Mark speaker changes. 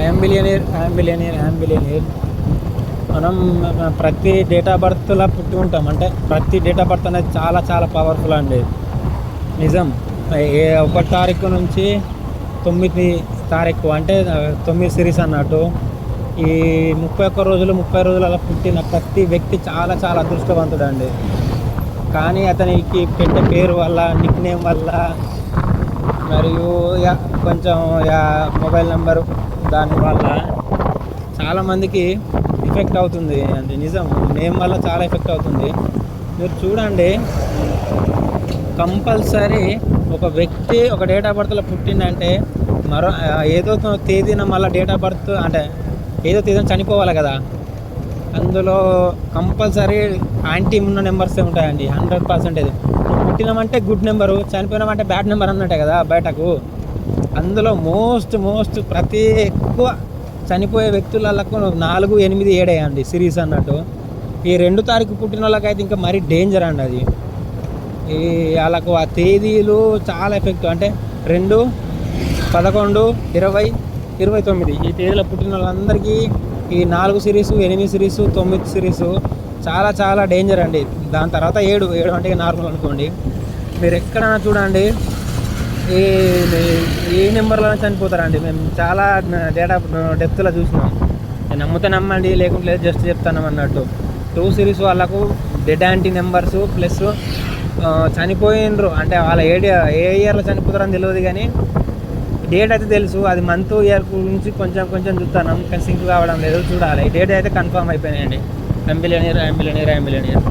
Speaker 1: I'm billionaire మనం ప్రతి date of బర్త్లా పుట్టి ఉంటాం. అంటే ప్రతి డేట్ ఆఫ్ బర్త్ అనేది చాలా చాలా పవర్ఫుల్ అండి, నిజం. 1 తారీఖు నుంచి 9 తారీఖు అంటే 9 సిరీస్ అన్నట్టు. ఈ 30 రోజులు అలా పుట్టిన ప్రతి వ్యక్తి చాలా చాలా అదృష్టవంతుడు అండి. కానీ అతనికి పెట్టే పేరు వల్ల, నిక్ నేమ్ వల్ల, మరియు కొంచెం మొబైల్ నెంబరు దానివల్ల చాలామందికి ఎఫెక్ట్ అవుతుంది అండి, నిజం. నేమ్ వల్ల చాలా ఎఫెక్ట్ అవుతుంది. మీరు చూడండి, కంపల్సరీ ఒక వ్యక్తి ఒక డేట్ ఆఫ్ బర్త్లో పుట్టిందంటే ఏదో తేదీన మళ్ళీ డేట్ ఆఫ్ బర్త్ అంటే ఏదో తేదీన చనిపోవాలి కదా. అందులో కంపల్సరీ యాంటీ ఉన్న నెంబర్సే ఉంటాయండి, 100%. పుట్టినామంటే గుడ్ నెంబరు, చనిపోయినామంటే బ్యాడ్ నెంబర్ అన్నట్టే కదా బయటకు. అందులో మోస్ట్ ప్రతి ఎక్కువ చనిపోయే వ్యక్తులకు 4, 8, 7 అండి సిరీస్ అన్నట్టు. ఈ 2 తారీఖు పుట్టిన వాళ్ళకైతే ఇంకా మరీ డేంజర్ అండి అది. ఈ వాళ్ళకు ఆ తేదీలు చాలా ఎఫెక్ట్. అంటే 2, 11, 20, 29 ఈ తేదీలో పుట్టిన వాళ్ళందరికీ ఈ 4 సిరీసు, 8 సిరీసు, 9 సిరీసు చాలా చాలా డేంజర్ అండి. దాని తర్వాత 7 అంటే నార్మల్ అనుకోండి. మీరు ఎక్కడైనా చూడండి ఈ నెంబర్లో చనిపోతారండి. మేము చాలా డెప్త్లో చూసినాం. నేను నమ్మితే నమ్మండి, లేకుంటే జస్ట్ చెప్తాను అన్నట్టు. 2 సిరీస్ వాళ్ళకు డెడ్ యాంటీ నెంబర్స్ ప్లస్ చనిపోయినరు. అంటే వాళ్ళ ఏ ఇయర్లో చనిపోతారని తెలియదు, కానీ డేట్ అయితే తెలుసు. అది మంత్ ఇయర్ గురించి కొంచెం చూస్తాను, కానీ సింక్ కావడం లేదు. చూడాలి. ఈ డేట్ అయితే కన్ఫర్మ్ అయిపోయినాయండి. I'm billionaire.